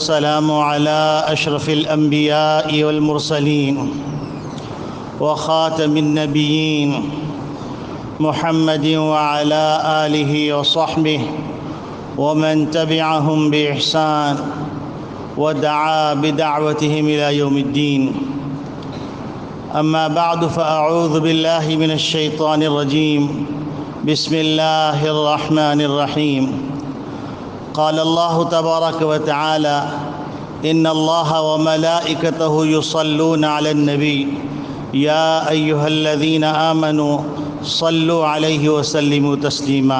والسلام على أشرف الأنبياء والمرسلين وخاتم النبيين محمد وعلى آله وصحبه ومن تبعهم بإحسان ودعا بدعوتهم إلى يوم الدين. أما بعد فأعوذ بالله من الشيطان الرجيم. بسم الله الرحمن الرحيم. قال الله تبارك وتعالى: إن الله وملائكته يصلون على النبي يا أيها الذين آمنوا صلوا عليه وسلموا تسليما.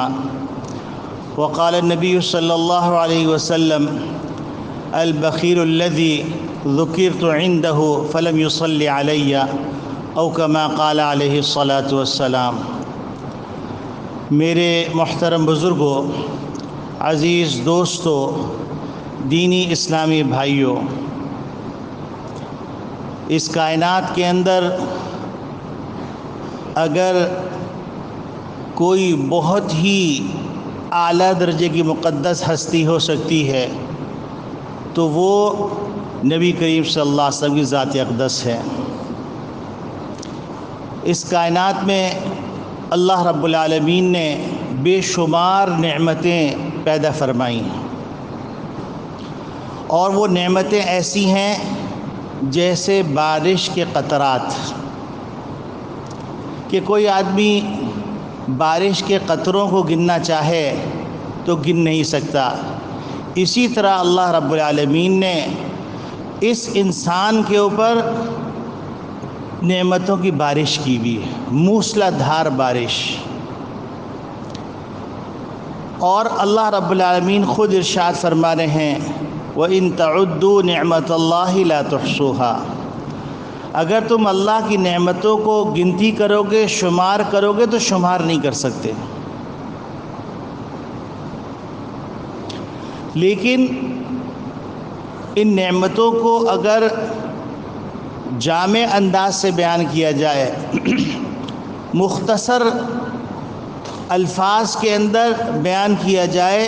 وقال النبي صلى الله عليه وسلم: البخيل الذي ذكرت عنده فلم يصل علي أو كما قال عليه الصلاة والسلام. میرے محترم بزرگوں، عزیز دوستوں، دینی اسلامی بھائیوں، اس کائنات کے اندر اگر کوئی بہت ہی اعلیٰ درجے کی مقدس ہستی ہو سکتی ہے تو وہ نبی کریم صلی اللہ علیہ وسلم کی ذات اقدس ہے. اس کائنات میں اللہ رب العالمین نے بے شمار نعمتیں پیدا فرمائیں، اور وہ نعمتیں ایسی ہیں جیسے بارش کے قطرات، کہ کوئی آدمی بارش کے قطروں کو گننا چاہے تو گن نہیں سکتا. اسی طرح اللہ رب العالمین نے اس انسان کے اوپر نعمتوں کی بارش کی بھی ہے، موسلا دھار بارش. اور اللہ رب العالمین خود ارشاد فرما رہے ہیں: وَإِن تَعُدُّوا نِعْمَةَ اللَّهِ لَا تُحْصُوهَا. اگر تم اللہ کی نعمتوں کو گنتی کرو گے، شمار کرو گے تو شمار نہیں کر سکتے. لیکن ان نعمتوں کو اگر جامع انداز سے بیان کیا جائے، مختصر الفاظ کے اندر بیان کیا جائے،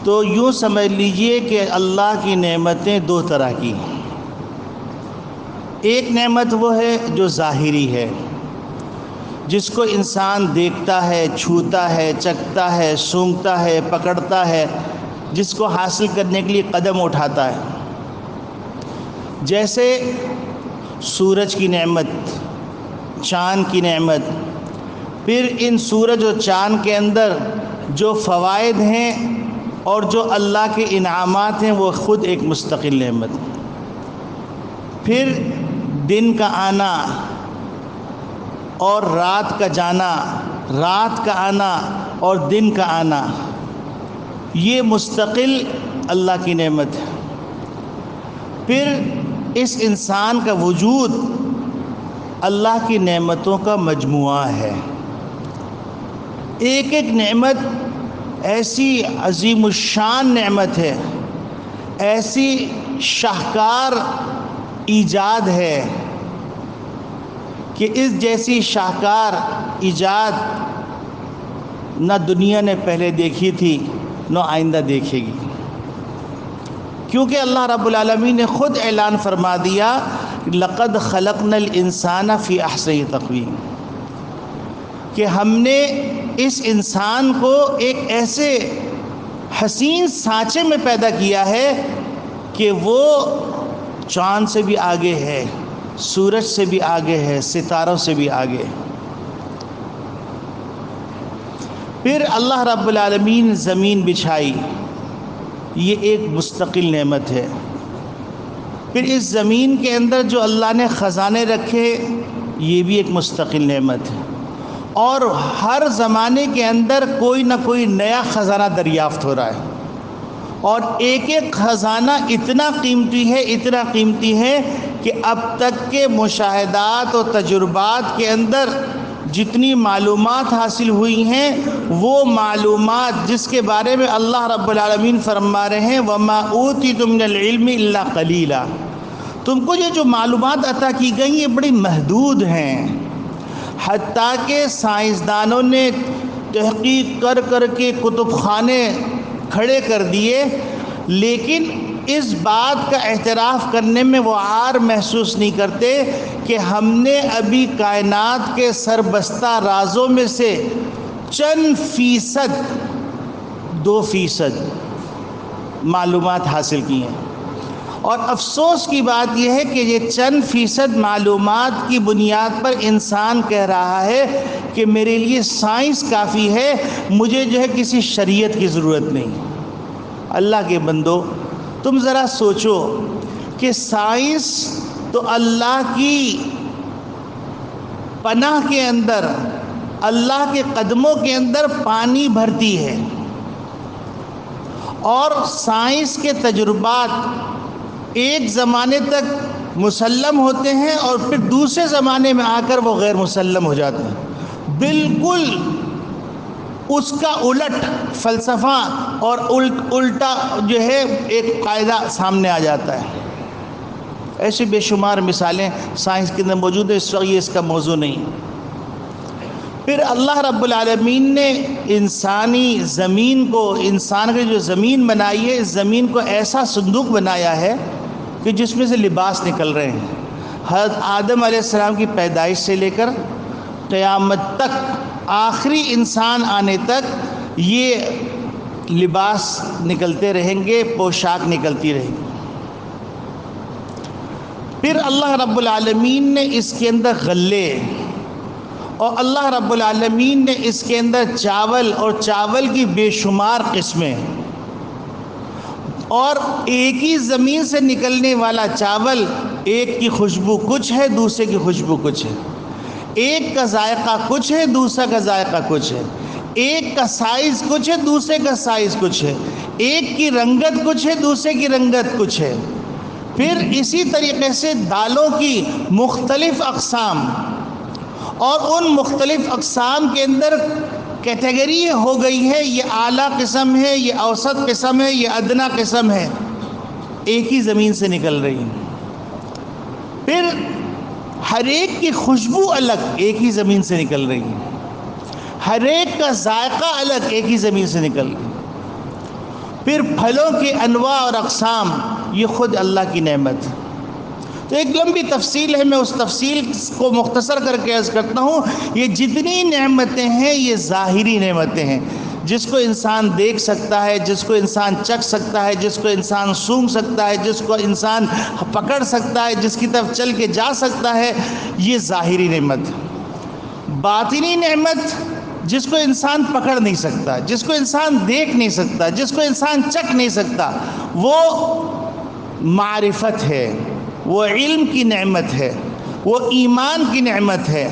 تو یوں سمجھ لیجئے کہ اللہ کی نعمتیں دو طرح کی ہیں. ایک نعمت وہ ہے جو ظاہری ہے، جس کو انسان دیکھتا ہے، چھوتا ہے، چکھتا ہے، سونگھتا ہے، پکڑتا ہے، جس کو حاصل کرنے کے لیے قدم اٹھاتا ہے. جیسے سورج کی نعمت، چاند کی نعمت. پھر ان سورج اور چاند کے اندر جو فوائد ہیں اور جو اللہ کے انعامات ہیں وہ خود ایک مستقل نعمت. پھر دن کا آنا اور رات کا جانا، رات کا آنا اور دن کا آنا، یہ مستقل اللہ کی نعمت ہے. پھر اس انسان کا وجود اللہ کی نعمتوں کا مجموعہ ہے. ایک ایک نعمت ایسی عظیم الشان نعمت ہے، ایسی شاہکار ایجاد ہے کہ اس جیسی شاہکار ایجاد نہ دنیا نے پہلے دیکھی تھی نہ آئندہ دیکھے گی. کیونکہ اللہ رب العالمین نے خود اعلان فرما دیا: لَقَدْ خَلَقْنَا الْإِنسَانَ فِي أَحْسَنِ تَقْوِيمٍ، کہ ہم نے اس انسان کو ایک ایسے حسین سانچے میں پیدا کیا ہے کہ وہ چاند سے بھی آگے ہے، سورج سے بھی آگے ہے، ستاروں سے بھی آگے. پھر اللہ رب العالمین زمین بچھائی، یہ ایک مستقل نعمت ہے. پھر اس زمین کے اندر جو اللہ نے خزانے رکھے، یہ بھی ایک مستقل نعمت ہے. اور ہر زمانے کے اندر کوئی نہ کوئی نیا خزانہ دریافت ہو رہا ہے، اور ایک ایک خزانہ اتنا قیمتی ہے، اتنا قیمتی ہے کہ اب تک کے مشاہدات اور تجربات کے اندر جتنی معلومات حاصل ہوئی ہیں، وہ معلومات جس کے بارے میں اللہ رب العالمین فرما رہے ہیں: وَمَا أُوتِيتُم مِّنَ الْعِلْمِ إِلَّا قَلِيلًا. تم کو یہ جو معلومات عطا کی گئی یہ بڑی محدود ہیں. حتیٰ کہ سائنسدانوں نے تحقیق کر کر کے کتب خانے کھڑے کر دیے، لیکن اس بات کا اعتراف کرنے میں وہ عار محسوس نہیں کرتے کہ ہم نے ابھی کائنات کے سربستہ رازوں میں سے چند فیصد 2% معلومات حاصل کی ہیں. اور افسوس کی بات یہ ہے کہ یہ چند فیصد معلومات کی بنیاد پر انسان کہہ رہا ہے کہ میرے لیے سائنس کافی ہے، مجھے جو ہے کسی شریعت کی ضرورت نہیں. اللہ کے بندو، تم ذرا سوچو کہ سائنس تو اللہ کی پناہ کے اندر، اللہ کے قدموں کے اندر پانی بھرتی ہے، اور سائنس کے تجربات ایک زمانے تک مسلم ہوتے ہیں اور پھر دوسرے زمانے میں آ کر وہ غیر مسلم ہو جاتے ہیں. بالکل اس کا الٹ فلسفہ اور الٹا جو ہے ایک قاعدہ سامنے آ جاتا ہے. ایسی بے شمار مثالیں سائنس کے اندر موجود ہیں، اس وقت یہ اس کا موضوع نہیں. پھر اللہ رب العالمین نے انسانی زمین کو، انسان کی جو زمین بنائی ہے، اس زمین کو ایسا صندوق بنایا ہے کہ جس میں سے لباس نکل رہے ہیں. حضرت آدم علیہ السلام کی پیدائش سے لے کر قیامت تک، آخری انسان آنے تک یہ لباس نکلتے رہیں گے، پوشاک نکلتی رہیں گی. پھر اللہ رب العالمین نے اس کے اندر غلے، اور اللہ رب العالمین نے اس کے اندر چاول، اور چاول کی بے شمار قسمیں، اور ایک ہی زمین سے نکلنے والا چاول، ایک کی خوشبو کچھ ہے، دوسرے کی خوشبو کچھ ہے. ایک کا ذائقہ کچھ ہے، دوسرا کا ذائقہ کچھ ہے. ایک کا سائز کچھ ہے، دوسرے کا سائز کچھ ہے. ایک کی رنگت کچھ ہے، دوسرے کی رنگت کچھ ہے. پھر اسی طریقے سے دالوں کی مختلف اقسام، اور ان مختلف اقسام کے اندر کیٹیگری ہو گئی ہے، یہ اعلیٰ قسم ہے، یہ اوسط قسم ہے، یہ ادنا قسم ہے، ایک ہی زمین سے نکل رہی ہیں. پھر ہر ایک کی خوشبو الگ، ایک ہی زمین سے نکل رہی ہے. ہر ایک کا ذائقہ الگ، ایک ہی زمین سے نکل رہی ہے. پھر پھلوں کے انواع اور اقسام، یہ خود اللہ کی نعمت ہے. تو ایک لمبی تفصیل ہے، میں اس تفصیل کو مختصر کر کے عرض کرتا ہوں. یہ جتنی نعمتیں ہیں یہ ظاہری نعمتیں ہیں، جس کو انسان دیکھ سکتا ہے، جس کو انسان چکھ سکتا ہے، جس کو انسان سونگھ سکتا ہے، جس کو انسان پکڑ سکتا ہے، جس کی طرف چل کے جا سکتا ہے، یہ ظاہری نعمت. باطنی نعمت جس کو انسان پکڑ نہیں سکتا، جس کو انسان دیکھ نہیں سکتا، جس کو انسان چکھ نہیں سکتا، وہ معرفت ہے، وہ علم کی نعمت ہے، وہ ایمان کی نعمت ہے.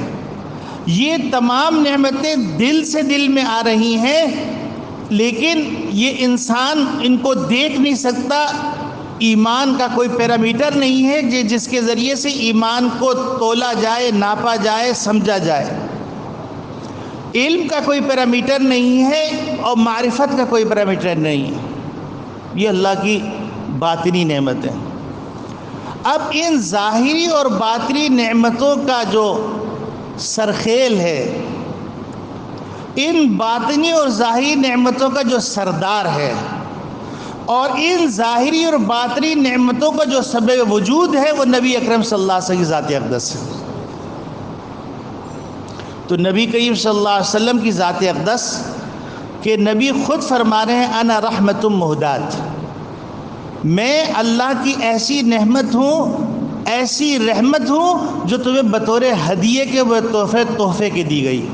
یہ تمام نعمتیں دل سے دل میں آ رہی ہیں، لیکن یہ انسان ان کو دیکھ نہیں سکتا. ایمان کا کوئی پیرامیٹر نہیں ہے جس کے ذریعے سے ایمان کو تولا جائے، ناپا جائے، سمجھا جائے. علم کا کوئی پیرامیٹر نہیں ہے، اور معرفت کا کوئی پیرامیٹر نہیں ہے. یہ اللہ کی باطنی نعمت ہے. اب ان ظاہری اور باطنی نعمتوں کا جو سرخیل ہے، ان باطنی اور ظاہری نعمتوں کا جو سردار ہے، اور ان ظاہری اور باطنی نعمتوں کا جو سبب وجود ہے، وہ نبی اکرم صلی اللہ علیہ وسلم کی ذات اقدس ہے. تو نبی کریم صلی اللہ علیہ وسلم کی ذات اقدس کہ نبی خود فرما رہے ہیں انا رحمت مہدات، میں اللہ کی ایسی نعمت ہوں، ایسی رحمت ہوں جو تمہیں بطور ہدیے کے تحفے کے دی گئی.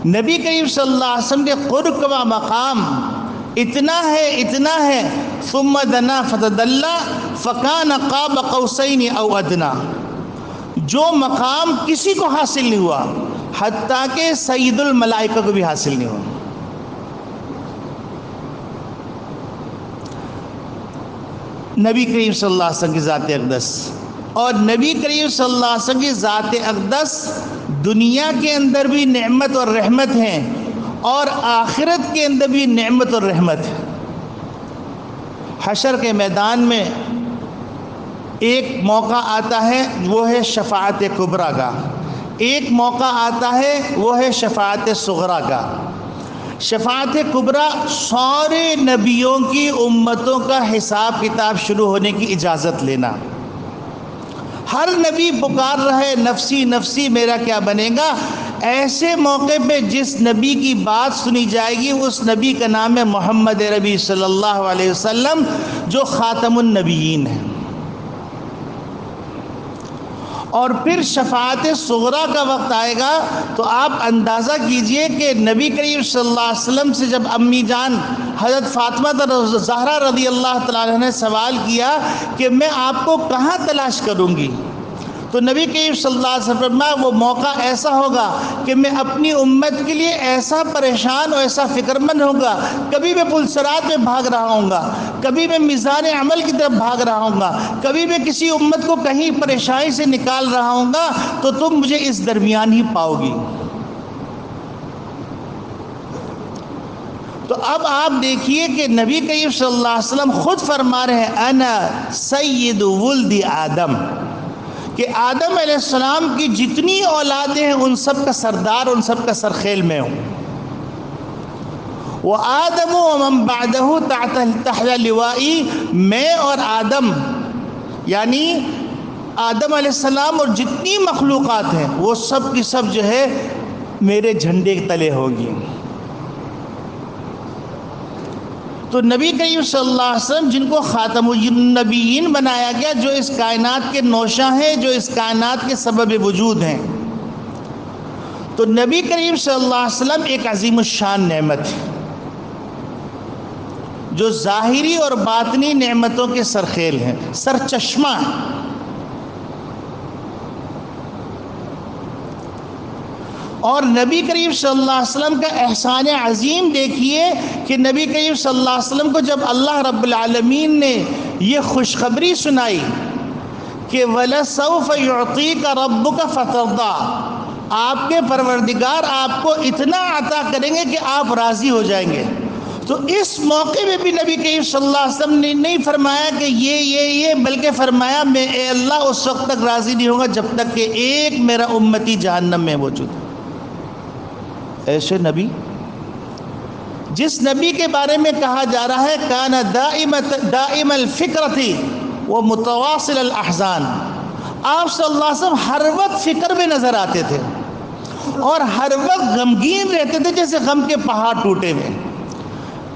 نبی کریم صلی اللہ علیہ وسلم کے قرب کا مقام اتنا ہے ثم دنا فتدلی فکان قاب قوسین او ادنا، جو مقام کسی کو حاصل نہیں ہوا، حتیٰ کہ سید الملائکہ کو بھی حاصل نہیں ہوا. نبی کریم صلی اللہ علیہ وسلم کی ذات اقدس، اور نبی کریم صلی اللہ علیہ وسلم کی ذات اقدس دنیا کے اندر بھی نعمت اور رحمت ہیں، اور آخرت کے اندر بھی نعمت اور رحمت ہے. حشر کے میدان میں ایک موقع آتا ہے، وہ ہے شفاعت کبریٰ کا. ایک موقع آتا ہے، وہ ہے شفاعت صغریٰ کا. شفاعت کبریٰ سارے نبیوں کی امتوں کا حساب کتاب شروع ہونے کی اجازت لینا. ہر نبی پکار رہے نفسی نفسی میرا کیا بنے گا. ایسے موقع پہ جس نبی کی بات سنی جائے گی اس نبی کا نام ہے محمد ربی صلی اللہ علیہ وسلم جو خاتم النبیین ہے. اور پھر شفاعت صغریٰ کا وقت آئے گا تو آپ اندازہ کیجئے کہ نبی کریم صلی اللہ علیہ وسلم سے جب امی جان حضرت فاطمہ زہرا رضی اللہ تعالیٰ عنہ نے سوال کیا کہ میں آپ کو کہاں تلاش کروں گی، تو نبی کریم صلی اللہ علیہ وسلم وہ موقع ایسا ہوگا کہ میں اپنی امت کے لیے ایسا پریشان اور ایسا فکر مند ہوگا، کبھی میں پلسرات میں بھاگ رہا ہوں گا، کبھی میں میزان عمل کی طرف بھاگ رہا ہوں گا، کبھی میں کسی امت کو کہیں پریشانی سے نکال رہا ہوں گا، تو تم مجھے اس درمیان ہی پاؤ گی. تو اب آپ دیکھیے کہ نبی کریم صلی اللہ علیہ وسلم خود فرما رہے ہیں انا سید ولد آدم، کہ آدم علیہ السلام کی جتنی اولادیں ہیں ان سب کا سردار، ان سب کا سرخیل میں ہوں. وَآدَمُ وَمَن بَعْدَهُ تَحْتَ لِوَائِي، میں اور آدم یعنی آدم علیہ السلام اور جتنی مخلوقات ہیں وہ سب کی سب جو ہے میرے جھنڈے کے تلے ہوگی. تو نبی کریم صلی اللہ علیہ وسلم جن کو خاتم النبیین بنایا گیا، جو اس کائنات کے نوشاں ہیں، جو اس کائنات کے سبب وجود ہیں، تو نبی کریم صلی اللہ علیہ وسلم ایک عظیم الشان نعمت ہے جو ظاہری اور باطنی نعمتوں کے سرخیل ہیں، سرچشمہ ہیں. اور نبی کریم صلی اللہ علیہ وسلم کا احسان عظیم دیکھیے کہ نبی کریم صلی اللہ علیہ وسلم کو جب اللہ رب العالمین نے یہ خوشخبری سنائی کہ وَلَسَوْفَ يُعْطِيكَ رَبُّكَ فَتَرْضَىٰ، آپ کے پروردگار آپ کو اتنا عطا کریں گے کہ آپ راضی ہو جائیں گے، تو اس موقع میں بھی نبی کریم صلی اللہ علیہ وسلم نے نہیں فرمایا کہ یہ بلکہ فرمایا میں اے اللہ اس وقت تک راضی نہیں ہوگا جب تک کہ ایک میرا امتی جہنم میں موجود ہے. ایسے نبی جس نبی کے بارے میں کہا جا رہا ہے کان دائم الفکرۃ ومتواصل الاحزان، آپ صلی اللہ علیہ وسلم ہر وقت فکر میں نظر آتے تھے اور ہر وقت غمگین رہتے تھے جیسے غم کے پہاڑ ٹوٹے ہوئے.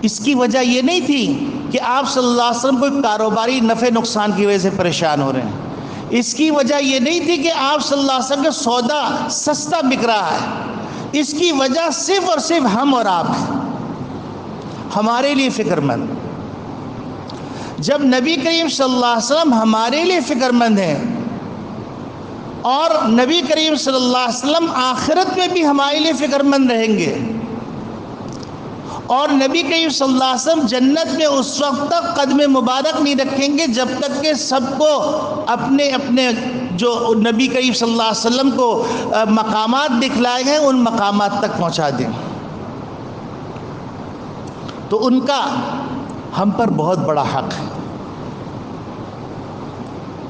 اس کی وجہ یہ نہیں تھی کہ آپ صلی اللہ علیہ وسلم کوئی کاروباری نفع نقصان کی وجہ سے پریشان ہو رہے ہیں، اس کی وجہ یہ نہیں تھی کہ آپ صلی اللہ علیہ وسلم کا سودا سستا بک رہا ہے، اس کی وجہ صرف اور صرف ہم اور آپ ہیں، ہمارے لیے فکر مند. جب نبی کریم صلی اللہ علیہ وسلم ہمارے لیے فکر مند ہیں اور نبی کریم صلی اللہ علیہ وسلم آخرت میں بھی ہمارے لیے فکر مند رہیں گے، اور نبی کریم صلی اللہ علیہ وسلم جنت میں اس وقت تک قدم مبارک نہیں رکھیں گے جب تک کہ سب کو اپنے اپنے جو نبی کریم صلی اللہ علیہ وسلم کو مقامات دکھلائے گئے ان مقامات تک پہنچا دیں. تو ان کا ہم پر بہت بڑا حق ہے.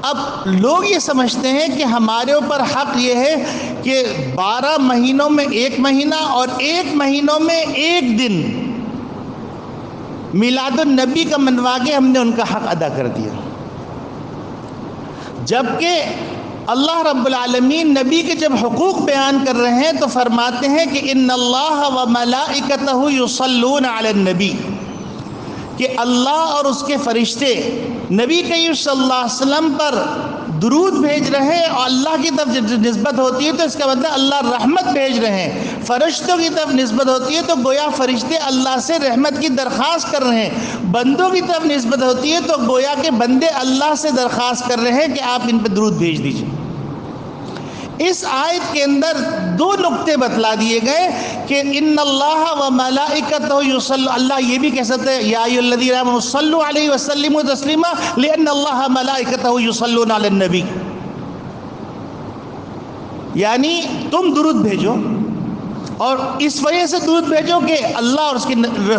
اب لوگ یہ سمجھتے ہیں کہ ہمارے اوپر حق یہ ہے کہ 12 مہینوں میں ایک مہینہ اور 1 مہینوں میں 1 دن میلاد النبی کا منوا کے ہم نے ان کا حق ادا کر دیا، جبکہ اللہ رب العالمین نبی کے جب حقوق بیان کر رہے ہیں تو فرماتے ہیں کہ ان اللہ وملائکتہ یصلون علی النبی، کہ اللہ اور اس کے فرشتے نبی کریم صلی اللہ علیہ وسلم پر درود بھیج رہے ہیں، اور اللہ کی طرف جب نسبت ہوتی ہے تو اس کا مطلب اللہ رحمت بھیج رہے ہیں. فرشتوں کی طرف نسبت ہوتی ہے تو گویا فرشتے اللہ سے رحمت کی درخواست کر رہے ہیں، بندوں کی طرف نسبت ہوتی ہے تو گویا کے بندے اللہ سے درخواست کر رہے ہیں کہ آپ ان پہ درود بھیج دیجیے. اس آیت کے اندر 2 نقطے بتلا دیے گئے کہ ان اللہ و ملائکتہ یصلون، اللہ یہ بھی کہہ سکتے ہیں یا ایھا الذین آمنوا صلوا علیہ وسلموا تسلیما لان اللہ ملائکتہ یصلون علی النبی، یعنی تم درود بھیجو، اور اس وجہ سے درود بھیجو کہ اللہ اور اس کے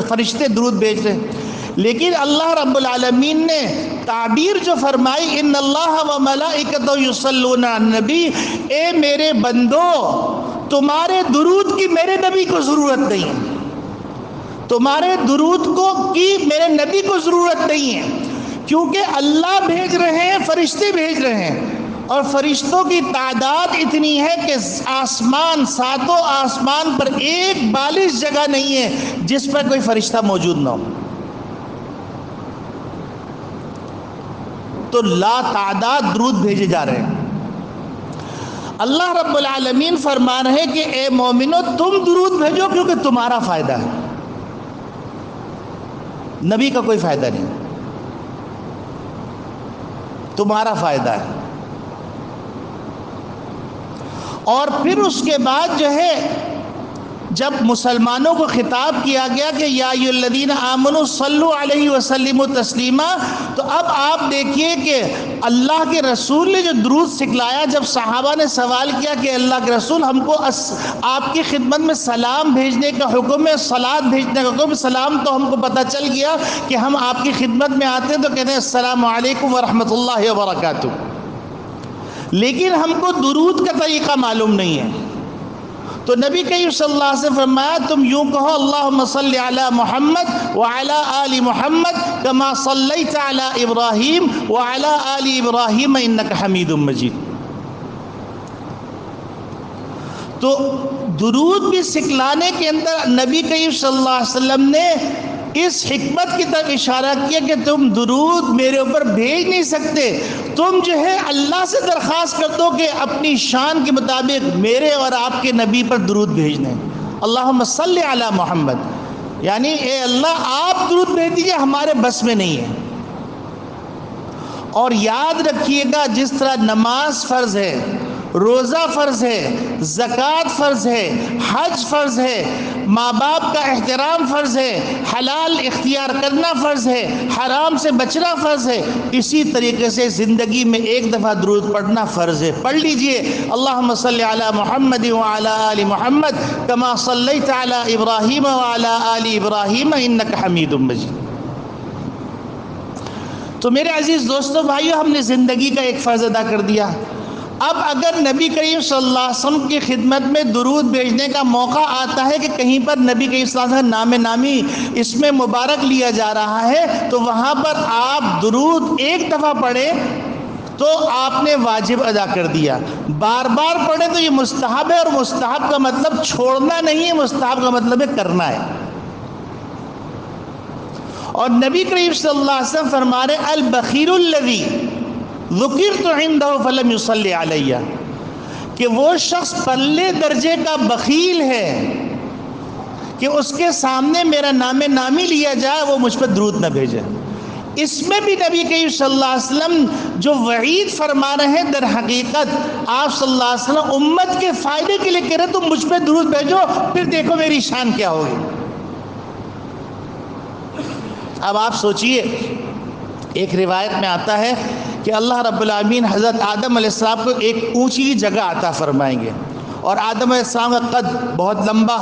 فرشتے درود بھیج رہے ہیں. لیکن اللہ رب العالمین نے تعبیر جو فرمائی ان اللہ و ملائکتہ یصلون علی النبی، اے میرے بندو تمہارے درود کی میرے نبی کو ضرورت نہیں. تمہارے درود کی میرے نبی کو ضرورت نہیں ہے، کیونکہ اللہ بھیج رہے ہیں، فرشتے بھیج رہے ہیں، اور فرشتوں کی تعداد اتنی ہے کہ آسمان، ساتوں آسمان پر ایک بالش جگہ نہیں ہے جس پر کوئی فرشتہ موجود نہ ہو. تو لا تعداد درود بھیجے جا رہے ہیں. اللہ رب العالمین فرما رہے کہ اے مومنو تم درود بھیجو کیونکہ تمہارا فائدہ ہے، نبی کا کوئی فائدہ نہیں، تمہارا فائدہ ہے. اور پھر اس کے بعد جو ہے جب مسلمانوں کو خطاب کیا گیا کہ یا ایھا الذین آمنوا صلوا علیہ وسلموا تسلیما، تو اب آپ دیکھیے کہ اللہ کے رسول نے جو درود سکھلایا. جب صحابہ نے سوال کیا کہ اللہ کے رسول ہم کو آپ کی خدمت میں سلام بھیجنے کا حکم ہے، صلات بھیجنے کا حکم. سلام تو ہم کو پتہ چل گیا کہ ہم آپ کی خدمت میں آتے ہیں تو کہتے ہیں السلام علیکم ورحمۃ اللہ وبرکاتہ، لیکن ہم کو درود کا طریقہ معلوم نہیں ہے. تو نبی کریم صلی اللہ علیہ وسلم فرمایا تم یوں کہو اللہم صلی علی محمد وعلی آل محمد کما صلیت علی ابراہیم وعلی آل ابراہیم انک حمید مجید. تو درود بھی سکھلانے کے اندر نبی کریم صلی اللہ علیہ وسلم نے اس حکمت کی طرف اشارہ کیا کہ تم درود میرے اوپر بھیج نہیں سکتے، تم جو ہے اللہ سے درخواست کر دو کہ اپنی شان کے مطابق میرے اور آپ کے نبی پر درود بھیجنے. اللہم صلی علی محمد، یعنی اے اللہ آپ درود بھیج دیجئے، ہمارے بس میں نہیں ہے. اور یاد رکھیے گا جس طرح نماز فرض ہے، روزہ فرض ہے، زکوٰۃ فرض ہے، حج فرض ہے، ماں باپ کا احترام فرض ہے، حلال اختیار کرنا فرض ہے، حرام سے بچنا فرض ہے، اسی طریقے سے زندگی میں ایک دفعہ درود پڑھنا فرض ہے. پڑھ لیجئے اللہم صلی علی محمد وعلی آل محمد کما صلیت علی ابراہیم وعلی آل ابراہیم انک حمید مجید. تو میرے عزیز دوستو بھائیو، ہم نے زندگی کا ایک فرض ادا کر دیا. اب اگر نبی کریم صلی اللہ علیہ وسلم کی خدمت میں درود بھیجنے کا موقع آتا ہے کہ کہیں پر نبی کریم صلی اللہ علیہ وسلم نام نامی اس میں مبارک لیا جا رہا ہے، تو وہاں پر آپ درود ایک دفعہ پڑھیں تو آپ نے واجب ادا کر دیا. بار بار پڑھیں تو یہ مستحب ہے، اور مستحب کا مطلب چھوڑنا نہیں ہے، مستحب کا مطلب ہے کرنا ہے. اور نبی کریم صلی اللہ علیہ وسلم فرما رہے البخیل الذی ذکرت عندہ فلم یصلی علیہ، کہ وہ شخص پلے درجے کا بخیل ہے کہ اس کے سامنے میرا نام نامی لیا جائے وہ مجھ پر درود نہ بھیجے. اس میں بھی نبی کریم صلی اللہ علیہ وسلم جو وعید فرما رہے ہیں در حقیقت آپ صلی اللہ علیہ وسلم امت کے فائدے کے لیے کہہ رہے تم مجھ پہ درود بھیجو پھر دیکھو میری شان کیا ہوگی. اب آپ سوچئے، ایک روایت میں آتا ہے کہ اللہ رب العالمین حضرت آدم علیہ السلام کو ایک اونچی جگہ عطا فرمائیں گے، اور آدم علیہ السلام کا قد بہت لمبا،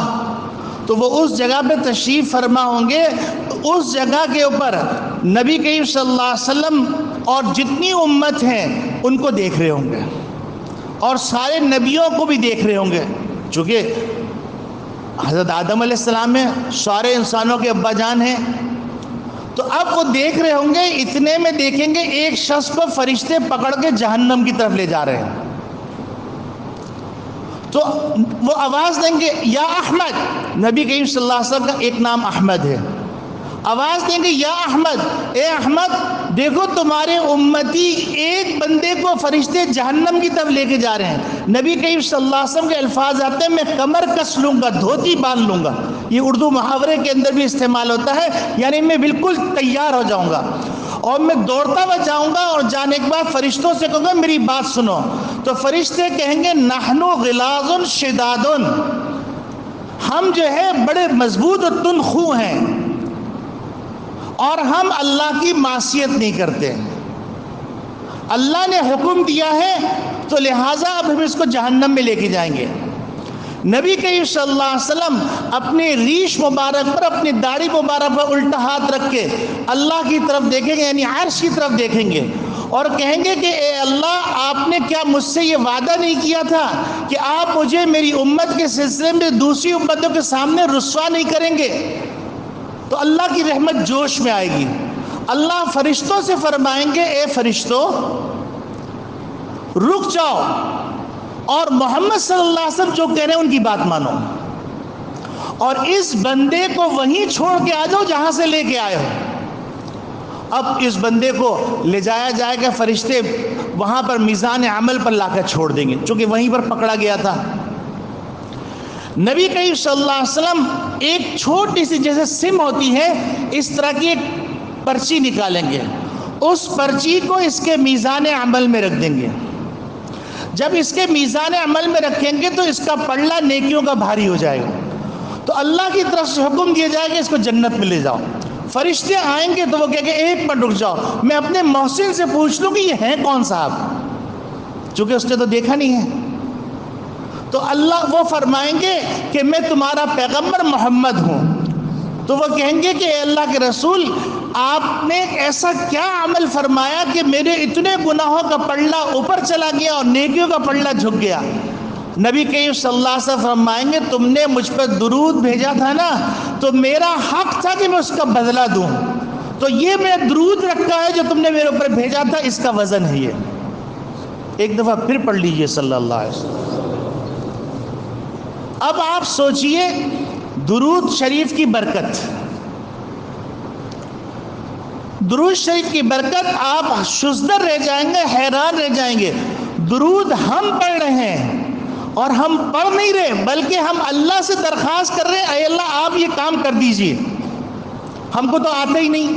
تو وہ اس جگہ پہ تشریف فرما ہوں گے. اس جگہ کے اوپر نبی کریم صلی اللہ علیہ وسلم اور جتنی امت ہیں ان کو دیکھ رہے ہوں گے، اور سارے نبیوں کو بھی دیکھ رہے ہوں گے. چونکہ حضرت آدم علیہ السلام ہیں، سارے انسانوں کے ابا جان ہیں، تو اب وہ دیکھ رہے ہوں گے. اتنے میں دیکھیں گے ایک شخص کو فرشتے پکڑ کے جہنم کی طرف لے جا رہے ہیں. تو وہ آواز دیں گے یا احمد، نبی کریم صلی اللہ علیہ وسلم کا ایک نام احمد ہے. آواز دیں گے یا احمد، اے احمد دیکھو تمہارے امتی ایک بندے کو فرشتے جہنم کی طرف لے کے جا رہے ہیں. نبی کریم صلی اللہ علیہ وسلم کے الفاظ آتے ہیں میں کمر کس لوں گا، دھوتی باندھ لوں گا. یہ اردو محاورے کے اندر بھی استعمال ہوتا ہے، یعنی میں بالکل تیار ہو جاؤں گا اور میں دوڑتا ہوا جاؤں گا، اور جانے کے بعد فرشتوں سے کہوں گا میری بات سنو. تو فرشتے کہیں گے نحن غلاظ شداد، ہم جو ہے بڑے مضبوط اور تندخو ہیں، اور ہم اللہ کی معصیت نہیں کرتے. اللہ نے حکم دیا ہے تو لہٰذا اب ہم اس کو جہنم میں لے کے جائیں گے. نبی کریم صلی اللہ علیہ وسلم اپنے ریش مبارک پر، اپنی داڑھی مبارک پر الٹا ہاتھ رکھ کے اللہ کی طرف دیکھیں گے، یعنی عرش کی طرف دیکھیں گے، اور کہیں گے کہ اے اللہ آپ نے کیا مجھ سے یہ وعدہ نہیں کیا تھا کہ آپ مجھے میری امت کے سلسلے میں دوسری امتوں کے سامنے رسوا نہیں کریں گے. تو اللہ کی رحمت جوش میں آئے گی. اللہ فرشتوں سے فرمائیں گے اے فرشتوں رک جاؤ اور محمد صلی اللہ علیہ وسلم جو کہہ رہے ہیں ان کی بات مانو، اور اس بندے کو وہیں چھوڑ کے آ جاؤ جہاں سے لے کے آئے ہو. اب اس بندے کو لے جایا جائے گا، فرشتے وہاں پر میزان عمل پر لا کر چھوڑ دیں گے چونکہ وہیں پر پکڑا گیا تھا. نبی کریم صلی اللہ علیہ وسلم ایک چھوٹی سی جیسے سم ہوتی ہے اس طرح کی ایک پرچی نکالیں گے، اس پرچی کو اس کے میزان عمل میں رکھ دیں گے. جب اس کے میزان عمل میں رکھیں گے تو اس کا پلڑا نیکیوں کا بھاری ہو جائے گا. تو اللہ کی طرف سے حکم دیا جائے گا اس کو جنت میں لے جاؤ. فرشتے آئیں گے تو وہ کہیں گے ایک منٹ رک جاؤ، میں اپنے محسن سے پوچھ لوں کہ یہ ہے کون صاحب، چونکہ اس نے تو دیکھا نہیں ہے. تو اللہ وہ فرمائیں گے کہ میں تمہارا پیغمبر محمد ہوں. تو وہ کہیں گے کہ اے اللہ کے رسول آپ نے ایسا کیا عمل فرمایا کہ میرے اتنے گناہوں کا پلڑا اوپر چلا گیا اور نیکیوں کا پلڑا جھک گیا. نبی کریم صلی اللہ علیہ وسلم فرمائیں گے تم نے مجھ پر درود بھیجا تھا نا، تو میرا حق تھا کہ میں اس کا بدلہ دوں. تو یہ میں درود رکھا ہے جو تم نے میرے اوپر بھیجا تھا، اس کا وزن ہے یہ. ایک دفعہ پھر پڑھ لیجئے صلی اللہ علیہ وسلم. اب آپ سوچئے درود شریف کی برکت، درود شریف کی برکت آپ شزدر رہ جائیں گے، حیران رہ جائیں گے. درود ہم پڑھ رہے ہیں اور ہم پڑھ نہیں رہے بلکہ ہم اللہ سے درخواست کر رہے ہیں اے اللہ آپ یہ کام کر دیجئے، ہم کو تو آتا ہی نہیں.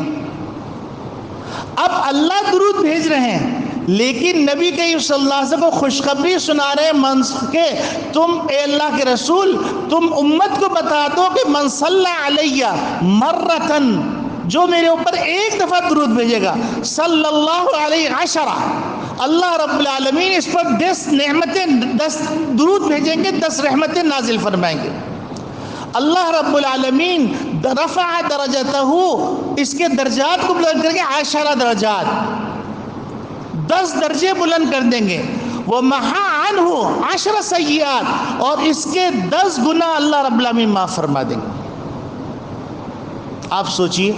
اب اللہ درود بھیج رہے ہیں لیکن نبی کریم صلی اللہ علیہ وسلم کو خوشخبری سنا رہے ہیں کہ تم اے اللہ کے رسول تم امت کو بتا دو کہ من صلی علیہ مرتن، جو میرے اوپر ایک دفعہ درود بھیجے گا، صلی اللہ علیہ عشرہ، اللہ رب العالمین اس پر 10 نعمتیں 10 درود بھیجیں گے، 10 رحمتیں نازل فرمائیں گے. اللہ رب العالمین رفع درجتہ، اس کے درجات کو بلند کر کے 10 درجات 10 درجے بلند کر دیں گے. وہ محا عنہ 10 سیئات، اور اس کے 10 گناہ اللہ رب العالمین معاف فرما دیں گے. آپ سوچئے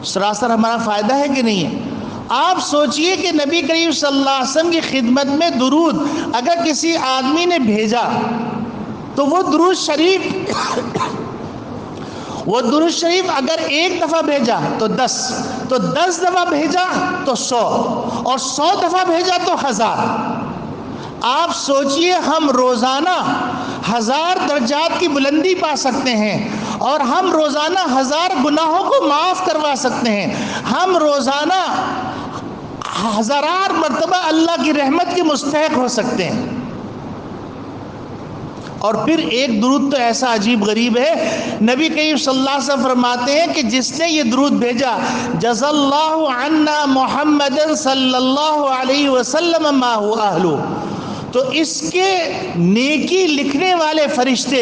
سراسر ہمارا فائدہ ہے کہ نہیں ہے؟ آپ سوچئے کہ نبی کریم صلی اللہ علیہ وسلم کی خدمت میں درود اگر کسی آدمی نے بھیجا تو وہ درود شریف اگر ایک دفعہ بھیجا تو 10، تو 10 دفعہ بھیجا تو 100، اور 100 دفعہ بھیجا تو 1000. آپ سوچئے ہم روزانہ 1000 درجات کی بلندی پا سکتے ہیں، اور ہم روزانہ 1000 گناہوں کو معاف کروا سکتے ہیں، ہم روزانہ 1000 مرتبہ اللہ کی رحمت کے مستحق ہو سکتے ہیں. اور پھر ایک درود تو ایسا عجیب غریب ہے، نبی کریم صلی اللہ علیہ وسلم فرماتے ہیں کہ جس نے یہ درود بھیجا جزا اللہ عنا محمد صلی اللہ علیہ وسلم ما هو اہلہ، تو اس کے نیکی لکھنے والے فرشتے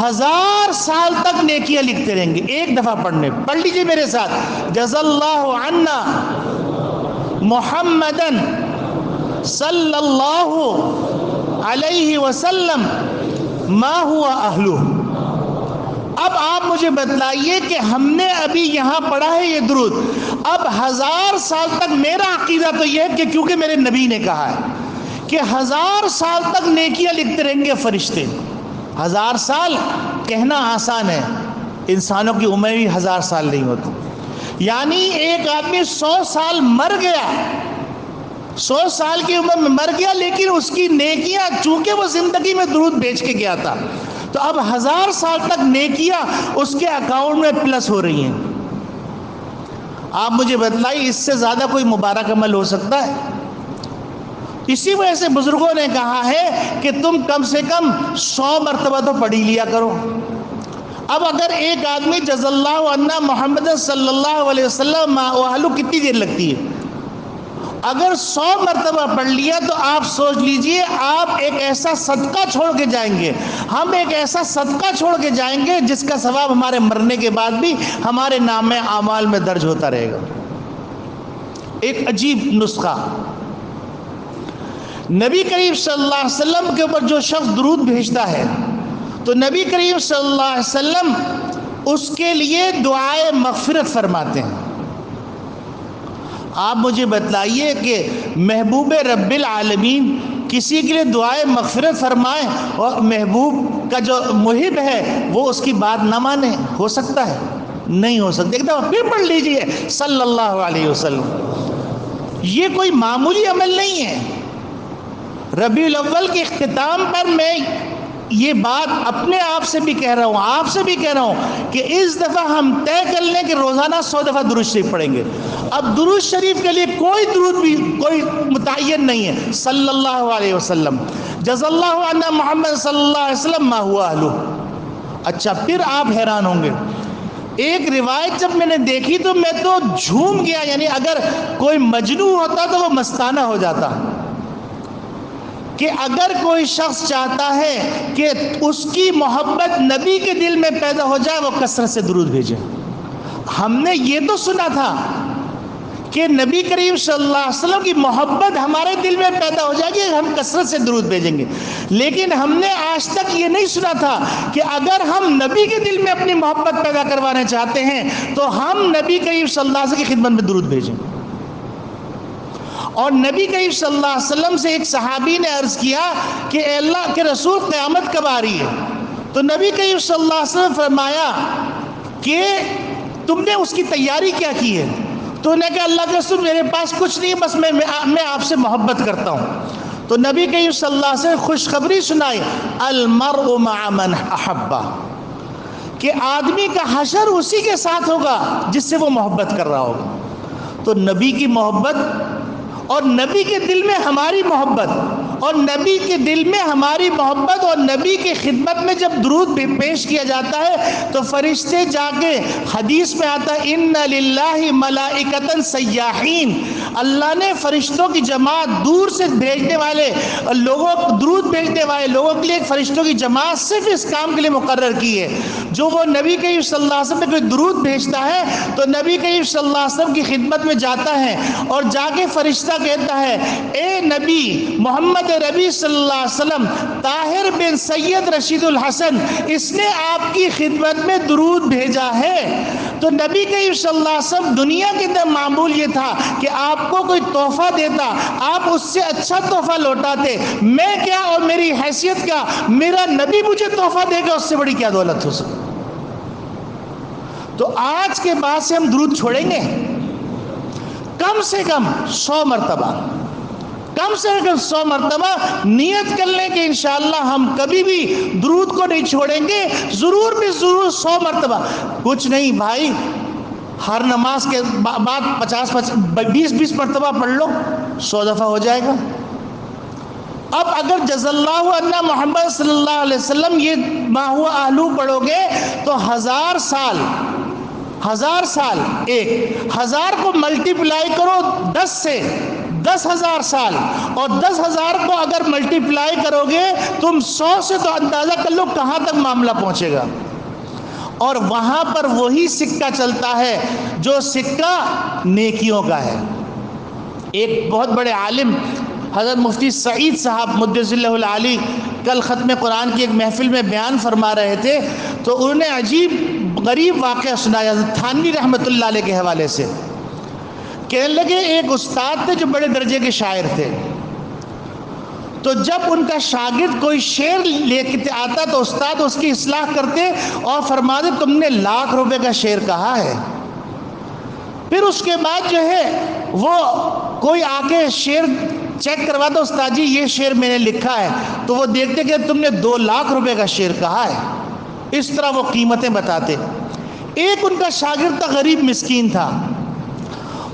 1000 سال تک نیکیاں لکھتے رہیں گے. ایک دفعہ پڑھ لیجئے میرے ساتھ، جزا اللہ عنا محمدن صلی اللہ علیہ وسلم ما ہوا اہلہ. اب آپ مجھے بتلائیے کہ ہم نے ابھی یہاں پڑھا ہے یہ درود، اب 1000 سال تک میرا عقیدہ تو یہ ہے کہ کیونکہ میرے نبی نے کہا ہے کہ 1000 سال تک نیکیاں لکھتے رہیں گے فرشتے. 1000 سال کہنا آسان ہے، انسانوں کی عمر بھی 1000 سال نہیں ہوتی. یعنی ایک آدمی 100 سال مر گیا، 100 سال کی عمر میں مر گیا، لیکن اس کی نیکیاں چونکہ وہ زندگی میں درود بھیج کے گیا تھا تو اب 1000 سال تک نیکیاں اس کے اکاؤنٹ میں پلس ہو رہی ہیں. آپ مجھے بتلائیے اس سے زیادہ کوئی مبارک عمل ہو سکتا ہے؟ اسی وجہ سے بزرگوں نے کہا ہے کہ تم کم سے کم 100 مرتبہ تو پڑھ ہی لیا کرو. اب اگر ایک آدمی جزا اللہ عنا محمد صلی اللہ علیہ وسلم کتنی دیر لگتی ہے؟ اگر 100 مرتبہ پڑھ لیا تو آپ سوچ لیجئے آپ ایک ایسا صدقہ چھوڑ کے جائیں گے، ہم ایک ایسا صدقہ چھوڑ کے جائیں گے جس کا ثواب ہمارے مرنے کے بعد بھی ہمارے نام اعمال میں درج ہوتا رہے گا. ایک عجیب نسخہ، نبی کریم صلی اللہ علیہ وسلم کے اوپر جو شخص درود بھیجتا ہے تو نبی کریم صلی اللہ علیہ وسلم اس کے لیے دعائے مغفرت فرماتے ہیں۔ آپ مجھے بتلائیے کہ محبوب رب العالمین کسی کے لیے دعائے مغفرت فرمائے اور محبوب کا جو محب ہے وہ اس کی بات نہ مانے؟ ہو سکتا ہے؟ نہیں ہو سکتا۔ ایک دفعہ پھر پڑھ لیجئے صلی اللہ علیہ وسلم۔ یہ کوئی معمولی عمل نہیں ہے۔ ربیع الاول کے اختتام پر میں یہ بات اپنے آپ سے بھی کہہ رہا ہوں، آپ سے بھی کہہ رہا ہوں کہ اس دفعہ ہم طے کر لیں کہ روزانہ 100 دفعہ درود شریف پڑھیں گے۔ اب درود شریف کے لیے کوئی درود بھی کوئی متعین نہیں ہے۔ صلی اللہ علیہ وسلم، جزا اللہ عنا محمد صلی اللہ علیہ وسلم ما ہوا اہلہ۔ اچھا، پھر آپ حیران ہوں گے، ایک روایت جب میں نے دیکھی تو میں تو جھوم گیا، یعنی اگر کوئی مجنون ہوتا تو وہ مستانہ ہو جاتا، کہ اگر کوئی شخص چاہتا ہے کہ اس کی محبت نبی کے دل میں پیدا ہو جائے وہ کثرت سے درود بھیجے۔ ہم نے یہ تو سنا تھا کہ نبی کریم صلی اللہ علیہ وسلم کی محبت ہمارے دل میں پیدا ہو جائے گی، ہم کثرت سے درود بھیجیں گے، لیکن ہم نے آج تک یہ نہیں سنا تھا کہ اگر ہم نبی کے دل میں اپنی محبت پیدا کروانا چاہتے ہیں تو ہم نبی کریم صلی اللہ علیہ وسلم کی خدمت میں درود بھیجیں۔ اور نبی کریم صلی اللہ علیہ وسلم سے ایک صحابی نے عرض کیا کہ اے اللہ کے رسول، قیامت کب آ رہی ہے؟ تو نبی کریم صلی اللہ علیہ وسلم فرمایا کہ تم نے اس کی تیاری کیا کی ہے؟ تو انہوں نے کہا اللہ کے رسول میرے پاس کچھ نہیں، بس میں آپ سے محبت کرتا ہوں۔ تو نبی کریم صلی اللہ علیہ وسلم خوشخبری سنائی، المرء مع من احبہ، کہ آدمی کا حشر اسی کے ساتھ ہوگا جس سے وہ محبت کر رہا ہوگا۔ تو نبی کی محبت اور نبی کے دل میں ہماری محبت اور نبی کے دل میں ہماری محبت اور نبی کی خدمت میں جب درود پیش کیا جاتا ہے تو فرشتے جا کے، حدیث میں آتا ہے ان للہ ملائکۃ سیاحین، اللہ نے فرشتوں کی جماعت دور سے بھیجنے والے لوگوں، درود بھیجنے والے لوگوں کے لیے ایک فرشتوں کی جماعت صرف اس کام کے لیے مقرر کی ہے۔ جو وہ نبی کریم صلی اللہ علیہ وسلم پہ کوئی درود بھیجتا ہے تو نبی کریم صلی اللہ علیہ وسلم کی خدمت میں جاتا ہے اور جا کے فرشتہ کہتا ہے اے نبی محمد ربی صلی اللہ علیہ وسلم، طاہر بن سید رشید الحسن اس نے آپ کی خدمت میں درود بھیجا ہے۔ تو نبی کریم صلی اللہ علیہ وسلم دنیا کے اندر معمول یہ تھا کہ آپ کو کوئی تحفہ دیتا آپ اس سے اچھا تحفہ لوٹاتے، میں کیا اور میری حیثیت کیا، میرا نبی مجھے تحفہ دے گا، اس سے بڑی کیا دولت ہو سکتی۔ تو آج کے بعد سے ہم درود چھوڑیں گے کم سے کم 100 مرتبہ، کم سے کم 100 مرتبہ نیت کر لیں کہ انشاءاللہ ہم کبھی بھی درود کو نہیں چھوڑیں گے، ضرور بھی ضرور 100 مرتبہ۔ کچھ نہیں بھائی، ہر نماز کے بعد 20 مرتبہ پڑھ لو، 100 دفعہ ہو جائے گا۔ اب اگر جزا اللہ عنا محمد صلی اللہ علیہ وسلم یہ ما ہوا اہلو پڑھو گے تو 1000 سال، 1000 سال، 1000 کو ملٹیپلائی کرو 10 سے، 10,000 سال، اور 10,000 کو اگر ملٹیپلائی کرو گے تم 100 سے، تو اندازہ کر لو کہاں تک معاملہ پہنچے گا۔ اور وہاں پر وہی سکہ چلتا ہے جو سکہ نیکیوں کا ہے۔ ایک بہت بڑے عالم حضرت مفتی سعید صاحب مدثر اللہ العالی کل ختم قرآن کی ایک محفل میں بیان فرما رہے تھے، تو انہوں نے عجیب غریب واقعہ سنایا حضرت تھانوی رحمۃ اللہ علیہ کے حوالے سے۔ کہنے لگے ایک استاد تھے جو بڑے درجے کے شاعر تھے، تو جب ان کا شاگرد کوئی شعر لے کے آتا تو استاد اس کی اصلاح کرتے اور فرماتے تم نے لاکھ روپے کا شعر کہا ہے۔ پھر اس کے بعد جو ہے وہ کوئی آ کے شعر چیک کرواتا، استاد جی یہ شعر میں نے لکھا ہے، تو وہ دیکھتے کہ تم نے 2 لاکھ روپے کا شعر کہا ہے۔ اس طرح وہ قیمتیں بتاتے۔ ایک ان کا شاگرد تھا، غریب مسکین تھا۔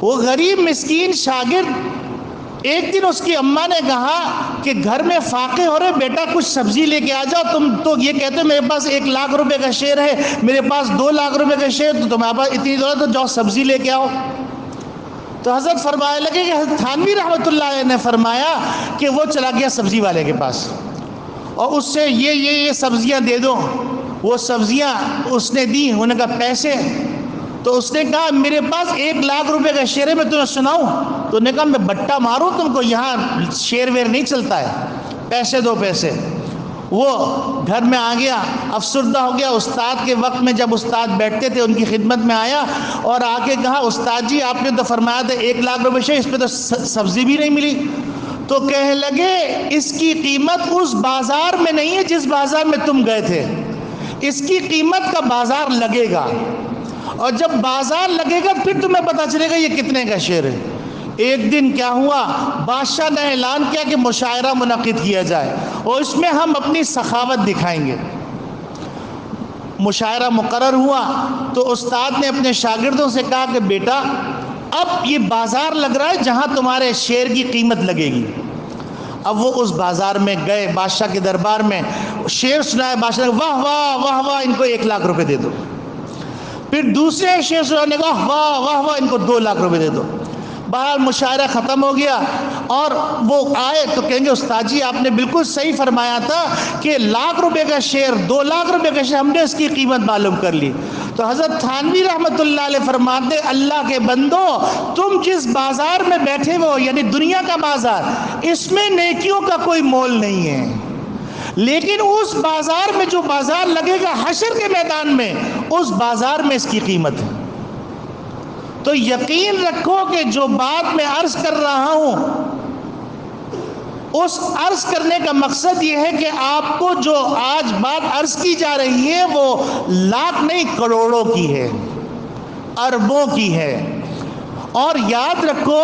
وہ غریب مسکین شاگرد ایک دن اس کی اماں نے کہا کہ گھر میں فاقے ہو رہے، بیٹا کچھ سبزی لے کے آ جاؤ، تم تو یہ کہتے میرے پاس 1 لاکھ روپے کا شعر ہے، میرے پاس 2 لاکھ روپے کا شعر، تو تمہارے پاس اتنی دولت، تو جاؤ سبزی لے کے آؤ۔ تو حضرت فرمانے لگے کہ حضرت تھانوی رحمۃ اللہ علیہ نے فرمایا کہ وہ چلا گیا سبزی والے کے پاس اور اس سے یہ سبزیاں دے دو۔ وہ سبزیاں اس نے دی، انہوں نے کہا پیسے؟ تو اس نے کہا میرے پاس 1 لاکھ روپے کا شعر ہے، میں تمہیں سناؤں؟ تو انہوں نے کہا میں بٹا ماروں تم کو، یہاں شعر ویر نہیں چلتا ہے، پیسے دو پیسے۔ وہ گھر میں آ گیا، افسردہ ہو گیا، استاد کے وقت میں جب استاد بیٹھتے تھے ان کی خدمت میں آیا اور آ کے کہا استاد جی آپ نے تو فرمایا تھا 1 لاکھ روپے سے، اس پہ تو سبزی بھی نہیں ملی. تو کہنے لگے اس کی قیمت اس بازار میں نہیں ہے جس بازار میں تم گئے تھے، اس کی قیمت کا بازار لگے گا، اور جب بازار لگے گا پھر تمہیں پتہ چلے گا یہ کتنے کا شیئر ہے. ایک دن کیا ہوا، بادشاہ نے اعلان کیا کہ مشاعرہ منعقد کیا جائے اور اس میں ہم اپنی سخاوت دکھائیں گے. مشاعرہ مقرر ہوا تو استاد نے اپنے شاگردوں سے کہا کہ بیٹا اب یہ بازار لگ رہا ہے جہاں تمہارے شیئر کی قیمت لگے گی. اب وہ اس بازار میں گئے، بادشاہ کے دربار میں شعر سنائے، بادشاہ نے واہ واہ واہ واہ ان کو 1 لاکھ روپے دے دو. پھر دوسرے شعر سنانے کا واہ واہ واہ ان کو 2 لاکھ روپے دے دو. بہرحال مشاعرہ ختم ہو گیا اور وہ آئے تو کہیں گے استاد جی آپ نے بالکل صحیح فرمایا تھا کہ 1 لاکھ روپے کا شیئر 2 لاکھ روپے کا شیئر، ہم نے اس کی قیمت معلوم کر لی. تو حضرت تھانوی رحمۃ اللہ علیہ فرماتے اللہ کے بندو تم جس بازار میں بیٹھے ہو یعنی دنیا کا بازار، اس میں نیکیوں کا کوئی مول نہیں ہے، لیکن اس بازار میں جو بازار لگے گا حشر کے میدان میں اس بازار میں اس کی قیمت ہے. تو یقین رکھو کہ جو بات میں عرض کر رہا ہوں اس عرض کرنے کا مقصد یہ ہے کہ آپ کو جو آج بات عرض کی جا رہی ہے وہ لاکھ نہیں کروڑوں کی ہے، اربوں کی ہے. اور یاد رکھو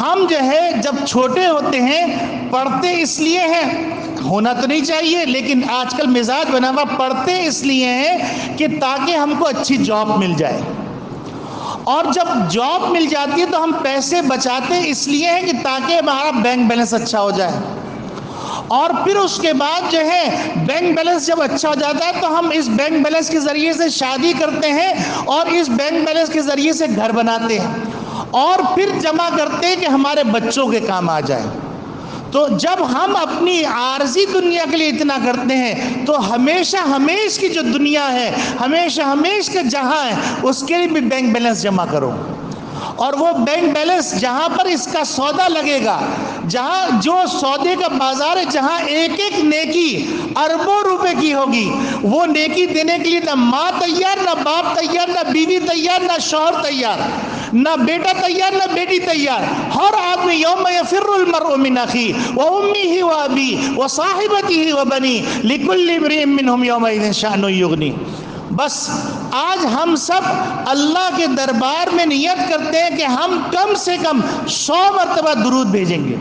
ہم جو ہے جب چھوٹے ہوتے ہیں پڑھتے اس لیے ہیں، ہونا تو نہیں چاہیے لیکن آج کل مزاج بنا ہوا پڑھتے اس لیے ہیں کہ تاکہ ہم کو اچھی جاب مل جائے، اور جب جاب مل جاتی ہے تو ہم پیسے بچاتے اس لیے ہیں کہ تاکہ ہمارا بینک بیلنس اچھا ہو جائے، اور پھر اس کے بعد جو ہے بینک بیلنس جب اچھا ہو جاتا ہے تو ہم اس بینک بیلنس کے ذریعے سے شادی کرتے ہیں اور اس بینک بیلنس کے ذریعے سے گھر بناتے ہیں اور پھر جمع کرتے ہیں کہ ہمارے بچوں کے کام آ جائے. تو جب ہم اپنی عارضی دنیا کے لیے اتنا کرتے ہیں تو ہمیشہ ہمیش کی جو دنیا ہے، ہمیشہ ہمیش کا جہاں ہے، اس کے لیے بھی بینک بیلنس جمع کرو. اور وہ بینک بیلنس جہاں پر اس کا سودا لگے گا، جہاں جو سودے کا بازار ہے، جہاں ایک ایک نیکی اربوں روپے کی ہوگی، وہ نیکی دینے کے لیے نہ ماں تیار، نہ باپ تیار، نہ بیوی تیار، نہ شوہر تیار، نہ بیٹا تیار، نہ بیٹی تیار. ہر آدمی یوم یفر المرء من اخیہ وامہ وابیہ وصاحبتہ وبنیہ لکل امرئ منہم یومئذ شأن یغنیہ. بس آج ہم سب اللہ کے دربار میں نیت کرتے ہیں کہ ہم کم سے کم 100 مرتبہ درود بھیجیں گے،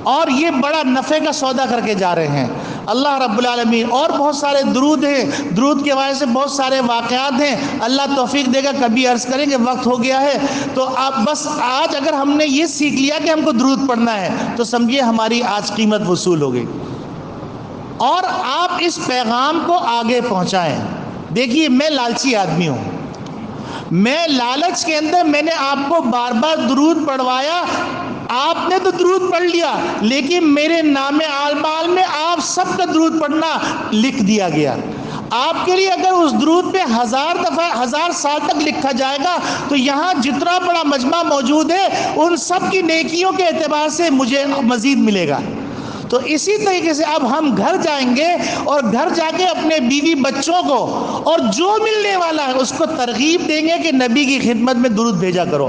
اور یہ بڑا نفع کا سودا کر کے جا رہے ہیں اللہ رب العالمین. اور بہت سارے درود ہیں، درود کے حوالے سے بہت سارے واقعات ہیں، اللہ توفیق دے گا کبھی عرض کریں گے، وقت ہو گیا ہے. تو آپ بس آج اگر ہم نے یہ سیکھ لیا کہ ہم کو درود پڑھنا ہے تو سمجھیے ہماری آج قیمت وصول ہو گئی. اور آپ اس پیغام کو آگے پہنچائیں. دیکھیے میں لالچی آدمی ہوں، میں لالچ کے اندر میں نے آپ کو بار بار درود پڑھوایا، آپ نے تو درود پڑھ لیا لیکن میرے نام اعمال میں آپ سب کا درود پڑھنا لکھ دیا گیا. آپ کے لیے اگر اس درود پہ 1000 دفعہ 1000 سال تک لکھا جائے گا تو یہاں جتنا بڑا مجمع موجود ہے ان سب کی نیکیوں کے اعتبار سے مجھے مزید ملے گا. تو اسی طریقے سے اب ہم گھر جائیں گے اور گھر جا کے اپنے بیوی بچوں کو اور جو ملنے والا ہے اس کو ترغیب دیں گے کہ نبی کی خدمت میں درود بھیجا کرو.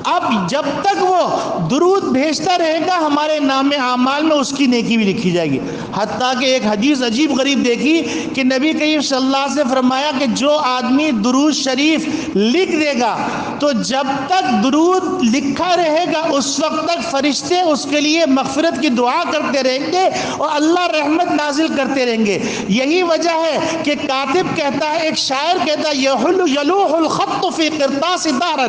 اب جب تک وہ درود بھیجتا رہے گا ہمارے نام اعمال میں اس کی نیکی بھی لکھی جائے گی. حتیٰ کہ ایک حدیث عجیب غریب دیکھی کہ نبی کریم صلی اللہ علیہ وسلم سے فرمایا کہ جو آدمی درود شریف لکھ دے گا تو جب تک درود لکھا رہے گا اس وقت تک فرشتے اس کے لیے مغفرت کی دعا کرتے رہیں گے اور اللہ رحمت نازل کرتے رہیں گے. یہی وجہ ہے کہ کاتب کہتا ہے، ایک شاعر کہتا ہے یلوح الخط فی قرطاس دارا،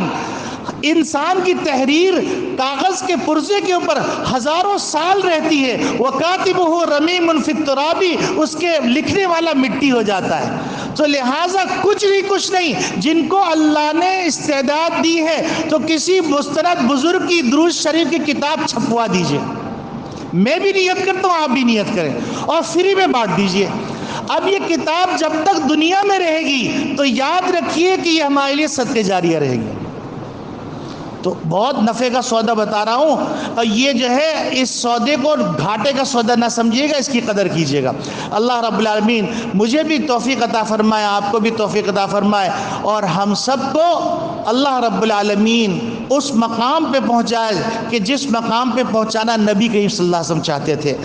انسان کی تحریر کاغذ کے پرزے کے اوپر ہزاروں سال رہتی ہے، وَكَاتِبُهُ رَمِيمٌ فِي التُّرَابِ، اس کے لکھنے والا مٹی ہو جاتا ہے. تو لہٰذا کچھ نہیں جن کو اللہ نے استعداد دی ہے تو کسی مستند بزرگ کی درود شریف کی کتاب چھپوا دیجئے. میں بھی نیت کرتا ہوں، آپ بھی نیت کریں اور فری میں بانٹ دیجئے. اب یہ کتاب جب تک دنیا میں رہے گی تو یاد رکھیے کہ یہ ہمارے لیے صدقہ جاریہ رہے گی. تو بہت نفع کا سودا بتا رہا ہوں، اور یہ جو ہے اس سودے کو گھاٹے کا سودا نہ سمجھیے گا، اس کی قدر کیجیے گا۔ اللہ رب العالمین مجھے بھی توفیق عطا فرمائے، آپ کو بھی توفیق عطا فرمائے، اور ہم سب کو اللہ رب العالمین اس مقام پہ پہنچائے کہ جس مقام پہ پہنچانا نبی کریم صلی اللہ علیہ وسلم چاہتے تھے۔